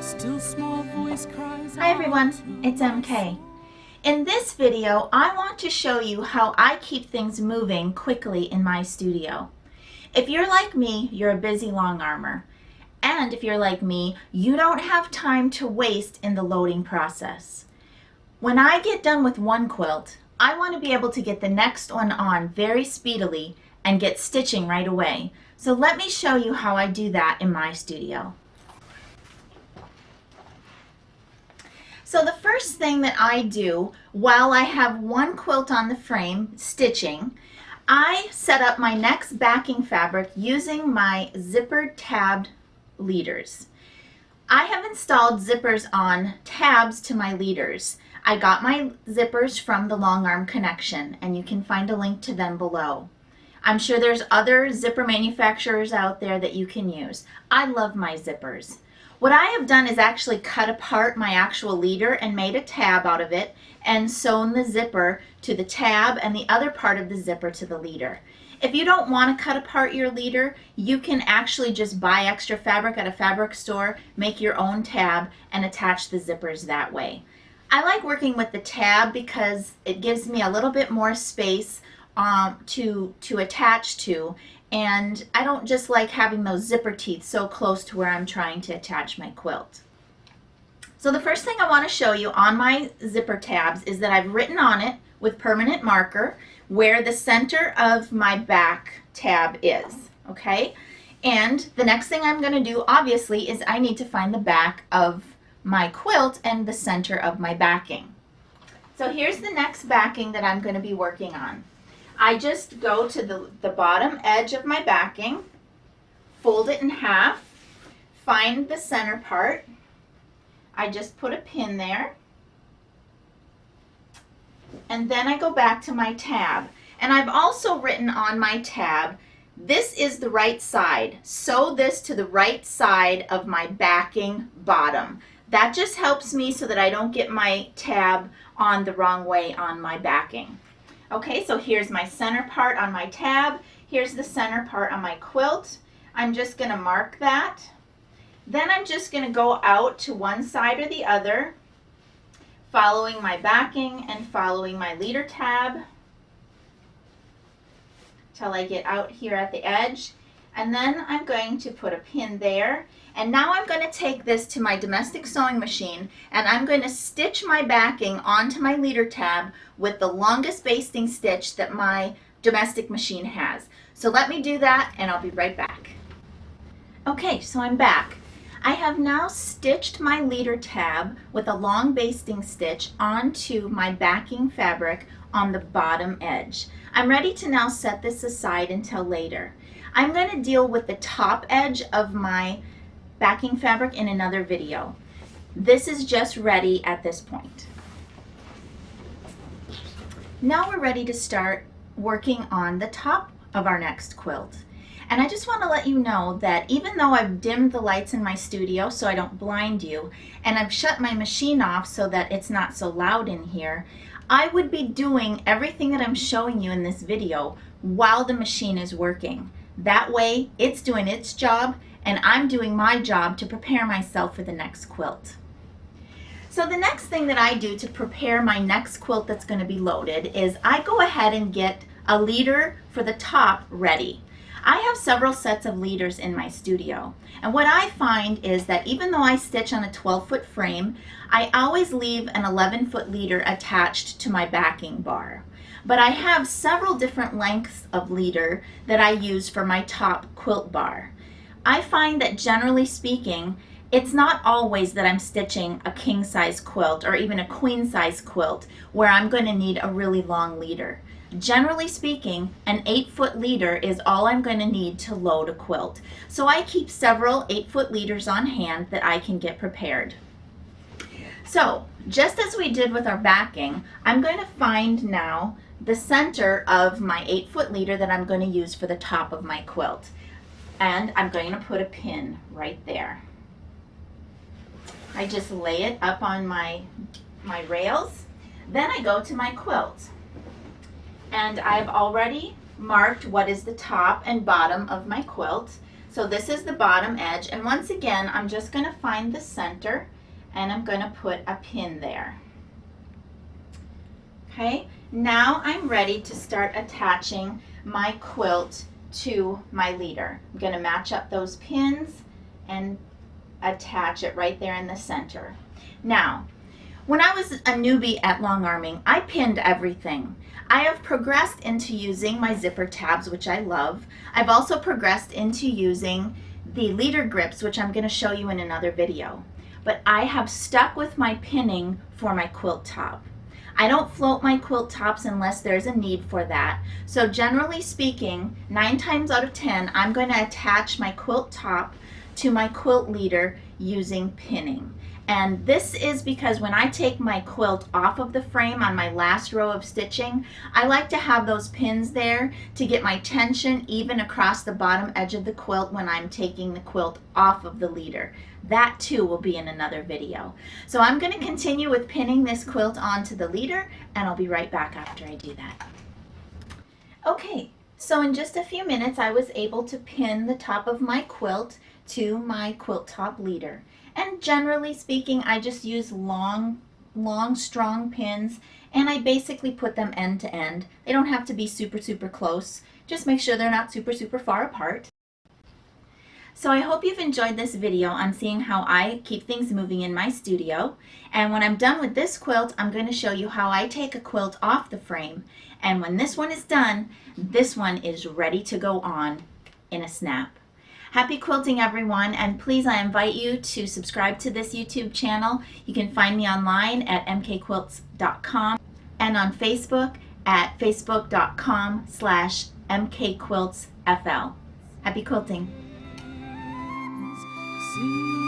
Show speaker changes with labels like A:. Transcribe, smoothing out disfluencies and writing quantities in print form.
A: still small voice cries
B: Hi everyone, it's MK. In this video, I want to show you how I keep things moving quickly in my studio. If you're like me, you're a busy long armer. And if you're like me, you don't have time to waste in the loading process. When I get done with one quilt, I want to be able to get the next one on very speedily and get stitching right away. So let me show you how I do that in my studio. So the first thing that I do while I have one quilt on the frame stitching, I set up my next backing fabric using my zippered tabbed leaders. I have installed zippers on tabs to my leaders. I got my zippers from the Long Arm Connection, and you can find a link to them below. I'm sure there's other zipper manufacturers out there that you can use. I love my zippers. What I have done is actually cut apart my actual leader and made a tab out of it and sewn the zipper to the tab and the other part of the zipper to the leader. If you don't want to cut apart your leader, you can actually just buy extra fabric at a fabric store, make your own tab, and attach the zippers that way. I like working with the tab because it gives me a little bit more space to attach to, and I don't just like having those zipper teeth so close to where I'm trying to attach my quilt. So the first thing I want to show you on my zipper tabs is that I've written on it with permanent marker where the center of my back tab is, okay? And the next thing I'm going to do obviously is I need to find the back of my quilt and the center of my backing. So here's the next backing that I'm going to be working on. I just go to the bottom edge of my backing, fold it in half, find the center part. I just put a pin there, and then I go back to my tab. And I've also written on my tab, this is the right side. Sew this to the right side of my backing bottom. That just helps me so that I don't get my tab on the wrong way on my backing. Okay, so here's my center part on my tab. Here's the center part on my quilt. I'm just going to mark that. Then I'm just going to go out to one side or the other, following my backing and following my leader tab till I get out here at the edge. And then I'm going to put a pin there. And now I'm going to take this to my domestic sewing machine and I'm going to stitch my backing onto my leader tab with the longest basting stitch that my domestic machine has. So let me do that and I'll be right back. Okay, so I'm back. I have now stitched my leader tab with a long basting stitch onto my backing fabric on the bottom edge. I'm ready to now set this aside until later. I'm going to deal with the top edge of my backing fabric in another video. This is just ready at this point. Now we're ready to start working on the top of our next quilt. And I just want to let you know that even though I've dimmed the lights in my studio so I don't blind you, and I've shut my machine off so that it's not so loud in here, I would be doing everything that I'm showing you in this video while the machine is working. That way it's doing its job and I'm doing my job to prepare myself for the next quilt. So the next thing that I do to prepare my next quilt that's going to be loaded is I go ahead and get a leader for the top ready. I have several sets of leaders in my studio, and what I find is that even though I stitch on a 12-foot frame, I always leave an 11-foot leader attached to my backing bar. But I have several different lengths of leader that I use for my top quilt bar. I find that generally speaking, it's not always that I'm stitching a king size quilt or even a queen size quilt where I'm going to need a really long leader. Generally speaking, an 8-foot leader is all I'm going to need to load a quilt. So I keep several 8-foot leaders on hand that I can get prepared. So just as we did with our backing, I'm going to find now the center of my 8-foot leader that I'm going to use for the top of my quilt. And I'm going to put a pin right there. I just lay it up on my rails. Then I go to my quilt. And I've already marked what is the top and bottom of my quilt. So this is the bottom edge, and once again I'm just going to find the center and I'm going to put a pin there. Okay, now I'm ready to start attaching my quilt to my leader. I'm going to match up those pins and attach it right there in the center. Now, when I was a newbie at long arming, I pinned everything. I have progressed into using my zipper tabs, which I love. I've also progressed into using the leader grips, which I'm going to show you in another video. But I have stuck with my pinning for my quilt top. I don't float my quilt tops unless there's a need for that. So generally speaking, 9 times out of 10, I'm going to attach my quilt top to my quilt leader using pinning. And this is because when I take my quilt off of the frame on my last row of stitching, I like to have those pins there to get my tension even across the bottom edge of the quilt when I'm taking the quilt off of the leader. That too will be in another video. So I'm going to continue with pinning this quilt onto the leader, and I'll be right back after I do that. Okay, so in just a few minutes I was able to pin the top of my quilt to my quilt top leader. And generally speaking, I just use long, strong pins, and I basically put them end to end. They don't have to be super close. Just make sure they're not super far apart. So I hope you've enjoyed this video on seeing how I keep things moving in my studio. And when I'm done with this quilt, I'm going to show you how I take a quilt off the frame. And when this one is done, this one is ready to go on in a snap. Happy quilting, everyone, and please, I invite you to subscribe to this YouTube channel. You can find me online at mkquilts.com and on Facebook at facebook.com/mkquiltsfl. Happy quilting.
A: Sing